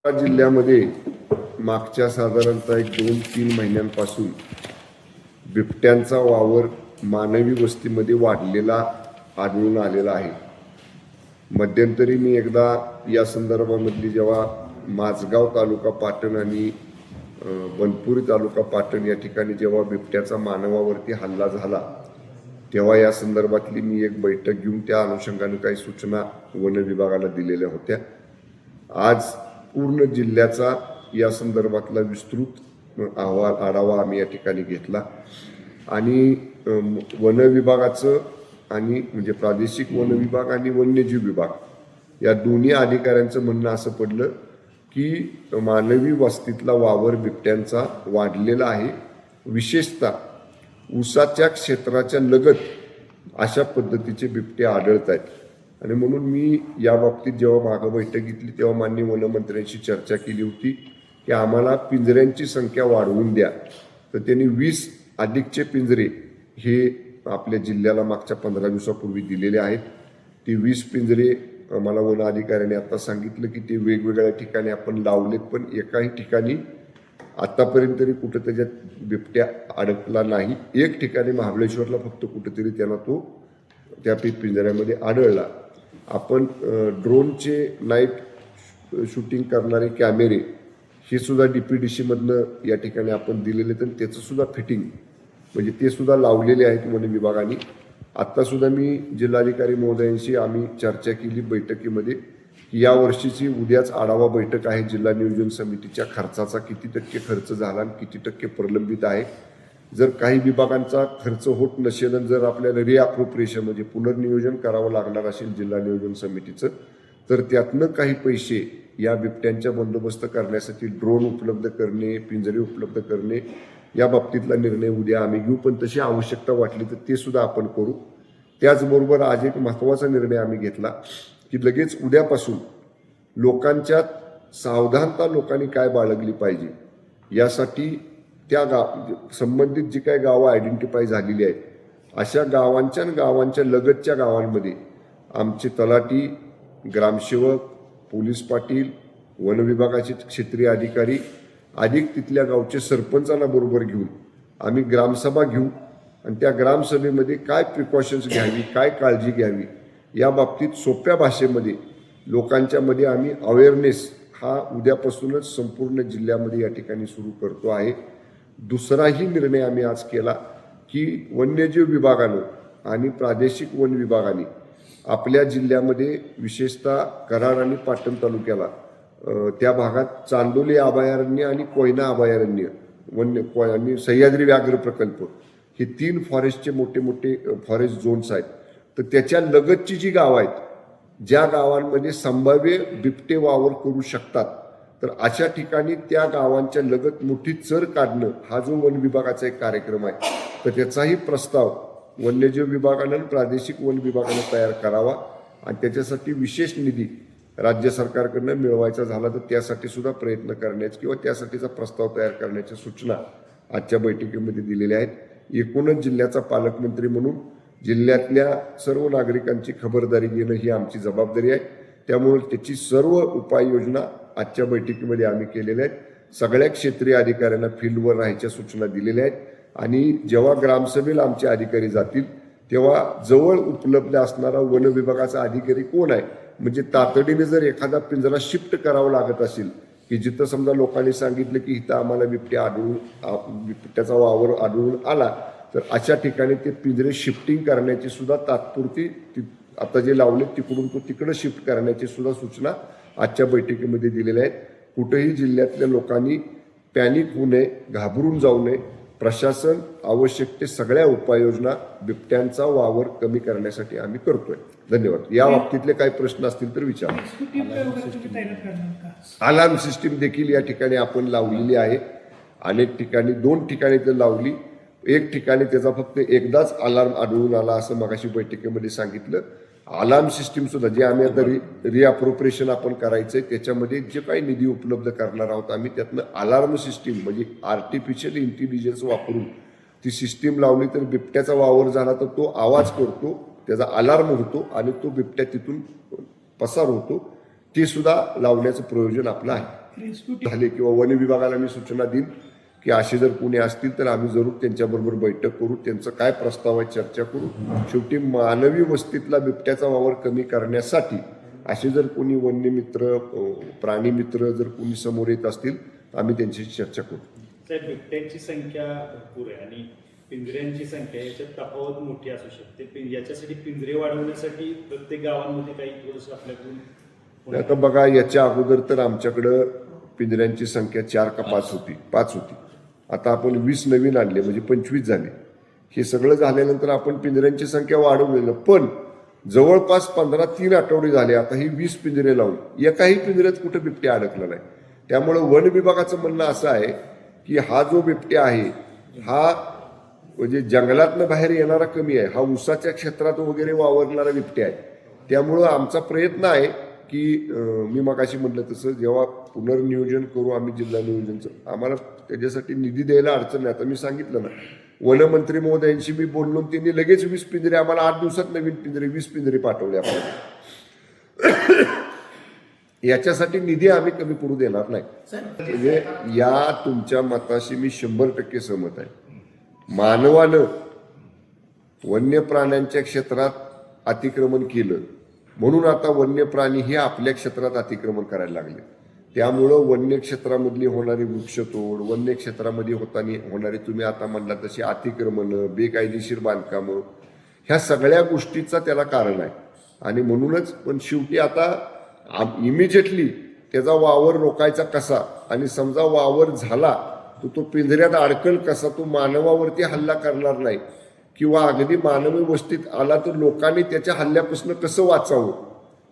जिल्ह्यामध्ये मागच्या साधारणतः 2-3 महिन्यांपासून बिबट्यांचा वावर मानवी वस्तीमध्ये वाढलेला आढळून आलेला आहे. मध्यंतरी मी एकदा या संदर्भामधली जेव्हा माझगाव तालुका पाटण आणि बनपुरी तालुका पाटण या ठिकाणी जेव्हा बिबट्याचा मानवावरती हल्ला झाला तेव्हा या संदर्भातली मी एक बैठक घेऊन त्या अनुषंगाने काही सूचना वन विभागाला दिलेल्या होत्या. आज पूर्ण जिल्ह्याचा या संदर्भातला विस्तृत आढावा आम्ही या ठिकाणी घेतला आणि वन विभागाचं आणि म्हणजे प्रादेशिक वन विभाग आणि वन्यजीव विभाग या दोन्ही अधिकाऱ्यांचं म्हणणं असं पडलं की मानवी वस्तीतला वावर बिबट्यांचा वाढलेला आहे. विशेषतः ऊसाच्या क्षेत्राच्या लगत अशा पद्धतीचे बिबटे आढळत आहेत आणि म्हणून मी या बाबतीत जेव्हा मागं बैठक घेतली तेव्हा माननीय वनमंत्र्यांशी चर्चा केली होती की आम्हाला पिंजऱ्यांची संख्या वाढवून द्या. तर त्यांनी 20 अधिकचे पिंजरे हे आपल्या जिल्ह्याला मागच्या 15 दिवसापूर्वी दिलेले आहेत. ते 20 पिंजरे मला वन अधिकाऱ्याने आता सांगितलं की ते वेगवेगळ्या ठिकाणी आपण लावलेत, पण एकाही ठिकाणी आतापर्यंत तरी कुठं त्याच्यात बिबट्या अडकला नाही. एक ठिकाणी महाबळेश्वरला फक्त कुठेतरी त्यांना तो त्या पिंजऱ्यामध्ये आढळला. आपण ड्रोनचे नाईट शूटिंग करणारे कॅमेरे हे सुद्धा DPDC मधनं या ठिकाणी आपण दिलेले, तर त्याचं सुद्धा फिटिंग म्हणजे ते सुद्धा लावलेले आहेत वन विभागाने. आत्तासुद्धा मी जिल्हाधिकारी महोदयांशी आम्ही चर्चा केली बैठकीमध्ये की या वर्षीची उद्याच आढावा बैठक आहे जिल्हा नियोजन समितीच्या खर्चाचा किती टक्के खर्च झाला आणि किती टक्के प्रलंबित आहे. जर काही विभागांचा खर्च होत नसेल आणि जर आपल्याला रिअप्रोप्रिएशन म्हणजे पुनर्नियोजन करावं लागणार असेल जिल्हा नियोजन समितीचं, तर त्यातनं काही पैसे या बिबट्यांच्या बंदोबस्त करण्यासाठी ड्रोन उपलब्ध करणे, पिंजरे उपलब्ध करणे या बाबतीतला निर्णय उद्या आम्ही घेऊ. पण तशी आवश्यकता वाटली तर ते सुद्धा आपण करू. त्याचबरोबर आज एक महत्त्वाचा निर्णय आम्ही घेतला की लगेच उद्यापासून लोकांच्यात सावधानता लोकांनी काय बाळगली पाहिजे यासाठी त्या संबंधित जी काही गावं आयडेंटिफाय झालेली आहेत अशा गावांच्या लगतच्या गावांमध्ये आमचे तलाठी, ग्रामसेवक, पोलीस पाटील, वन विभागाचे क्षेत्रीय अधिकारी अधिक तिथल्या गावचे सरपंचांना बरोबर घेऊन आम्ही ग्रामसभा घेऊ आणि त्या ग्रामसभेमध्ये काय प्रिकॉशन्स घ्यावी, काय काळजी घ्यावी या बाबतीत सोप्या भाषेमध्ये लोकांच्यामध्ये आम्ही अवेअरनेस हा उद्यापासूनच संपूर्ण जिल्ह्यामध्ये या ठिकाणी सुरू करतो आहे. दुसराही निर्णय आम्ही आज केला की वन्यजीव विभागानं आणि प्रादेशिक वन विभागाने आपल्या जिल्ह्यामध्ये विशेषतः कराड आणि पाटण तालुक्याला त्या भागात चांदोली अभयारण्य आणि कोयना अभयारण्य आणि सह्याद्री व्याघ्र प्रकल्प हे 3 फॉरेस्टचे मोठे मोठे फॉरेस्ट झोन्स आहेत. तर त्याच्या लगतची जी गावं आहेत ज्या गावांमध्ये संभाव्य बिबटे वावर करू शकतात तर अशा ठिकाणी त्या गावांच्या लगत मोठी चर काढणं हा जो वन विभागाचा एक कार्यक्रम आहे तर त्याचाही प्रस्ताव वन्यजीव विभागानं आणि प्रादेशिक वन विभागानं तयार करावा आणि त्याच्यासाठी विशेष निधी राज्य सरकारकडनं मिळवायचा झाला तर त्यासाठी सुद्धा प्रयत्न करण्याची किंवा त्यासाठीचा प्रस्ताव तयार करण्याच्या सूचना आजच्या बैठकीमध्ये दिलेल्या आहेत. एकूणच जिल्ह्याचा पालकमंत्री म्हणून जिल्ह्यातल्या सर्व नागरिकांची खबरदारी घेणं ही आमची जबाबदारी आहे. त्यामुळे त्याची सर्व उपाययोजना आजच्या बैठकीमध्ये आम्ही केलेल्या आहेत. सगळ्या क्षेत्रीय अधिकाऱ्यांना फील्डवर राहायच्या सूचना दिलेल्या आहेत आणि जेव्हा ग्रामसभेला आमचे अधिकारी जातील तेव्हा जवळ उपलब्ध असणारा वन विभागाचा अधिकारी कोण आहे म्हणजे तातडीने जर एखादा पिंजरा शिफ्ट करावा लागत असेल की जिथं समजा लोकांनी सांगितलं की इथं आम्हाला बिबट्याचा वावर आढळून आला तर अशा ठिकाणी ते पिंजरे शिफ्टिंग करण्याची सुद्धा तात्पुरती आता जे लावले तिकडून तो तिकडं शिफ्ट करण्याची सुद्धा सूचना आजच्या बैठकीमध्ये दिलेल्या आहेत. कुठेही जिल्ह्यातल्या लोकांनी पॅनिक होऊ नये, घाबरून जाऊ नये. प्रशासन आवश्यक ते सगळ्या उपाययोजना बिबट्यांचा वावर कमी करण्यासाठी आम्ही करतोय. धन्यवाद. या बाबतीतले काही प्रश्न असतील तर विचारा. अलार्म सिस्टीम देखील या ठिकाणी आपण लावलेली आहे. अनेक ठिकाणी 2 ठिकाणी तर लावली, एक ठिकाणी त्याचा फक्त एकदाच अलार्म आढळून आला असं मगाशी बैठकीमध्ये सांगितलं. अलार्म सिस्टीम सुद्धा जे आम्ही आता रिअप्रोप्रिएशन आपण करायचंय त्याच्यामध्ये जे काही निधी उपलब्ध करणार आहोत आम्ही त्यातनं अलार्म सिस्टीम म्हणजे आर्टिफिशियल इंटेलिजन्स वापरून ती सिस्टीम लावली तर बिबट्याचा वावर झाला तर तो आवाज करतो, त्याचा अलार्म होतो आणि तो बिबट्या तिथून पसार होतो. ते सुद्धा लावण्याचं प्रयोजन आपलं आहे. झाले किंवा वन विभागाला मी सूचना देईन की असे जर कोणी असतील तर आम्ही जरूर त्यांच्याबरोबर बैठक करू, त्यांचं काय प्रस्ताव आहे चर्चा करू. शेवटी मानवी वस्तीतला बिबट्याचा वावर कमी करण्यासाठी असे जर कोणी वन्यमित्र प्राणी मित्र जर कोणी समोर येत असतील तर आम्ही त्यांच्याशी चर्चा करू. साहेब, बिबट्यांची संख्या भरपूर आहे आणि पिंजऱ्यांची संख्या याच्यात तफावत मोठी असू शकते. याच्यासाठी पिंजरे वाढवण्यासाठी प्रत्येक गावांमध्ये काही थोडंसं आपल्याकडून. आता बघा, याच्या अगोदर तर आमच्याकडं पिंजऱ्यांची संख्या 4 का 5 होती. आता आपण 20 नवीन आणले म्हणजे 25 झाले. हे सगळं झाल्यानंतर आपण पिंजऱ्यांची संख्या वाढवलेलं, पण जवळपास 15-3 आठवडे झाले आता ही 20 पिंजरे लावून एकाही पिंजऱ्यात कुठं बिबट्या अडकला नाही. त्यामुळं वन विभागाचं म्हणणं असं आहे की हा जो बिबट्या आहे हा म्हणजे जंगलातनं बाहेर येणारा कमी आहे, हा उसाच्या क्षेत्रात वगैरे वावरणारा बिबट्या आहे. त्यामुळं आमचा प्रयत्न आहे की मी मगाशी म्हटलं तसं जेव्हा पुनर्नियोजन करू आम्ही जिल्हा नियोजनचं, आम्हाला त्याच्यासाठी निधी द्यायला अडचण नाही. आता मी सांगितलं ना, वनमंत्री महोदयांशी मी बोललो, त्यांनी लगेच 20 पिंजरे आम्हाला 8 दिवसात नवीन पिंजरे 20 पिंजरे पाठवले आपल्याला. याच्यासाठी निधी आम्ही कमी पडू देणार नाही. म्हणजे या तुमच्या मताशी मी 100% सहमत आहे. मानवानं वन्य प्राण्यांच्या क्षेत्रात अतिक्रमण केलं म्हणून आता वन्य प्राणी हे आपल्या क्षेत्रात अतिक्रमण करायला लागले. त्यामुळं वन्य क्षेत्रामधली होणारी वृक्षतोड, वन्य क्षेत्रामध्ये होणारी तुम्ही आता म्हणला तशी अतिक्रमणं, बेकायदेशीर बांधकामं, ह्या सगळ्या गोष्टीचा त्याला कारण आहे. आणि म्हणूनच पण शेवटी आता इमिजिएटली त्याचा वावर रोखायचा कसा, आणि समजा वावर झाला तर तो पिंजऱ्यात अडकल कसा, तो मानवावरती हल्ला करणार नाही किंवा अगदी मानवी वस्तीत आला तर लोकांनी त्याच्या हल्ल्यापासून कसं वाचावं,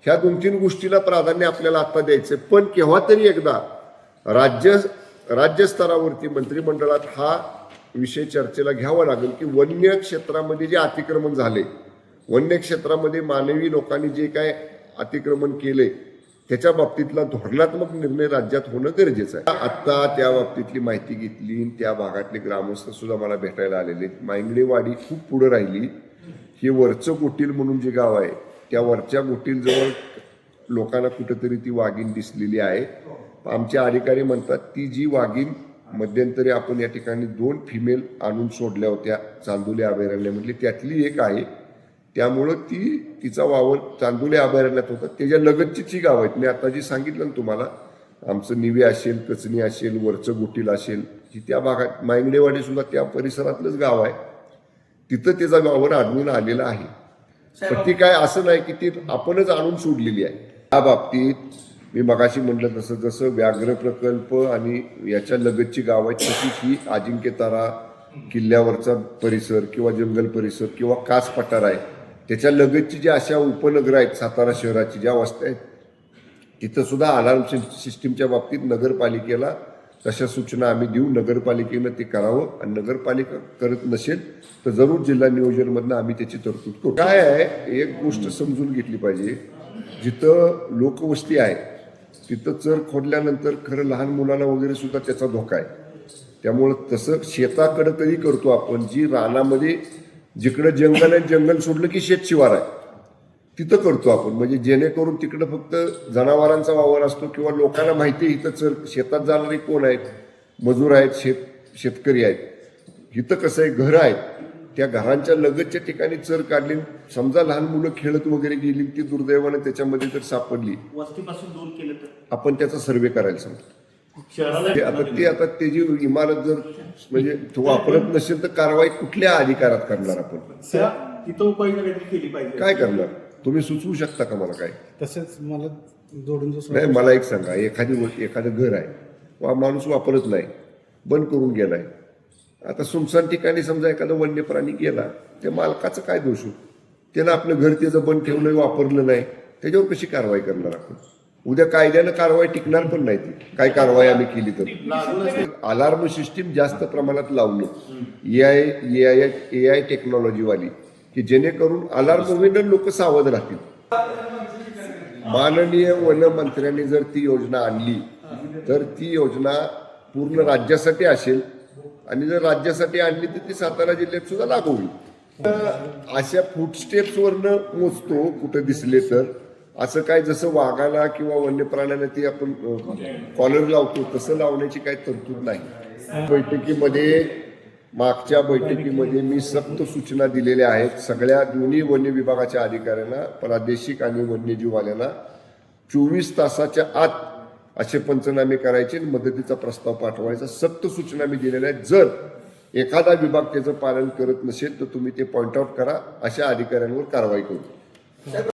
ह्या 2-3 गोष्टीला प्राधान्य आपल्याला आता द्यायचं. पण केव्हा तरी एकदा राज्यस्तरावरती मंत्रिमंडळात हा विषय चर्चेला घ्यावा लागेल की वन्य क्षेत्रामध्ये जे अतिक्रमण झाले, वन्य क्षेत्रामध्ये मानवी लोकांनी जे काय अतिक्रमण केले त्याच्या बाबतीतला धोरणात्मक निर्णय राज्यात होणं गरजेचं आहे. आत्ता त्या बाबतीतली माहिती घेतली, त्या भागातले ग्रामस्थ सुद्धा मला भेटायला आलेले. मांगडेवाडी खूप पुढे राहिली. हे वरचं गोटील म्हणून जे गाव आहे त्या वरच्या गोटीलजवळ लोकांना कुठेतरी ती वाघीण दिसलेली आहे. आमचे अधिकारी म्हणतात ती जी वाघीण मध्यंतरी आपण या ठिकाणी 2 फिमेल आणून सोडल्या होत्या चांदोली अभयारण्यामधली, त्यातली एक आहे. त्यामुळं तिचा वावर चांदोली अभयारण्यात होता. त्याच्या लगतची जी गाव आहेत, मी आता जी सांगितलं ना तुम्हाला, आमचं निवे असेल, कचनी असेल, वरचं गोटील असेल, ही त्या भागात मांगडेवाडी सुद्धा त्या परिसरातलंच गाव आहे. तिथं त्याचा वावर आढळून आलेला आहे. पण ती काय असं नाही की ती आपणच आणून सोडलेली आहे. या बाबतीत मी मगाशी म्हटलं तसं जसं व्याघ्र प्रकल्प आणि याच्या लगतची गाव आहेत तशी ही अजिंक्यतारा किल्ल्यावरचा परिसर किंवा जंगल परिसर किंवा कास पठार आहे, त्याच्या लगतची ज्या अशा उपनगर आहेत सातारा शहराची ज्या वस्त्या आहेत, तिथं सुद्धा अलार्म सिस्टीमच्या बाबतीत नगरपालिकेला तशा सूचना आम्ही देऊ. नगरपालिकेनं ते करावं, आणि नगरपालिका करत नसेल तर जरूर जिल्हा नियोजनमधनं आम्ही त्याची तरतूद करू. काय आहे, एक गोष्ट समजून घेतली पाहिजे, जिथं लोकवस्ती आहे तिथं चर खोदल्यानंतर खरं लहान मुलांना वगैरे सुद्धा त्याचा धोका आहे. त्यामुळं तसं शेताकडं तरी करतो आपण, जी रानामध्ये जिकडं जंगल आहे, जंगल सोडलं की शेत शिवार आहे तिथं करतो आपण, म्हणजे जेणेकरून तिकडं फक्त जनावरांचा वावर असतो किंवा लोकांना माहिती आहे इथं चर शेतात जाणारे कोण आहेत, मजूर आहेत, शेतकरी आहेत. इथं कसं आहे, घरं आहेत, त्या घरांच्या लगतच्या ठिकाणी चर काढली, समजा लहान मुलं खेळत वगैरे गेली, ती दुर्दैवाने त्याच्यामध्ये जर सापडली, वस्तीपासून दूर केलं तर आपण त्याचा सर्वे करायला सांगतो. आता त्याची इमारत जर म्हणजे तो वापरत नसेल तर कारवाई कुठल्या अधिकारात करणार आपण? तिथं उपाययोजना काहीतरी केली पाहिजे. काय करणार तुम्ही सुचवू शकता का मला? काय तसंच मला जोडून नाही, मला एक सांगा, एखादं घर आहे वा माणूस वापरत नाही, बंद करून गेलाय, आता सुनसान ठिकाणी समजा एखादा वन्य प्राणी गेला, त्या मालकाचं काय दोष हो? त्यानं आपलं घर त्याचं बंद ठेवलं, वापरलं नाही, त्याच्यावर कशी कारवाई करणार आपण? उद्या कायद्यानं कारवाई टिकणार पण नाही. ती काय कारवाई आम्ही केली तर अलार्म सिस्टीम जास्त प्रमाणात लावणं, AI टेक्नॉलॉजीवाली, की जेणेकरून अलार्म होईन लोक सावध राहतील. माननीय वनमंत्र्यांनी जर ती योजना आणली तर ती योजना पूर्ण राज्यासाठी असेल, आणि जर राज्यासाठी आणली तर ती सातारा जिल्ह्यात सुद्धा लागू होईल. अशा फुटस्टेप्सवरनं मोजतो कुठं दिसले तर, असं काय जसं वाघाला किंवा वन्य प्राण्यांना ती आपण कॉलर लावतो तसं लावण्याची काही तरतूद नाही. बैठकीमध्ये मागच्या बैठकीमध्ये मी सक्त सूचना दिलेल्या आहेत सगळ्या दोन्ही वन्य विभागाच्या अधिकाऱ्यांना, प्रादेशिक आणि वन्यजीववाल्यांना 24 तासाच्या आत असे पंचनामे करायचे आणि मदतीचा प्रस्ताव पाठवायचा सक्त सूचना मी दिलेल्या आहेत. जर एखादा विभाग त्याचं पालन करत नसेल तर तुम्ही ते पॉइंट आउट करा, अशा अधिकाऱ्यांवर कारवाई करू.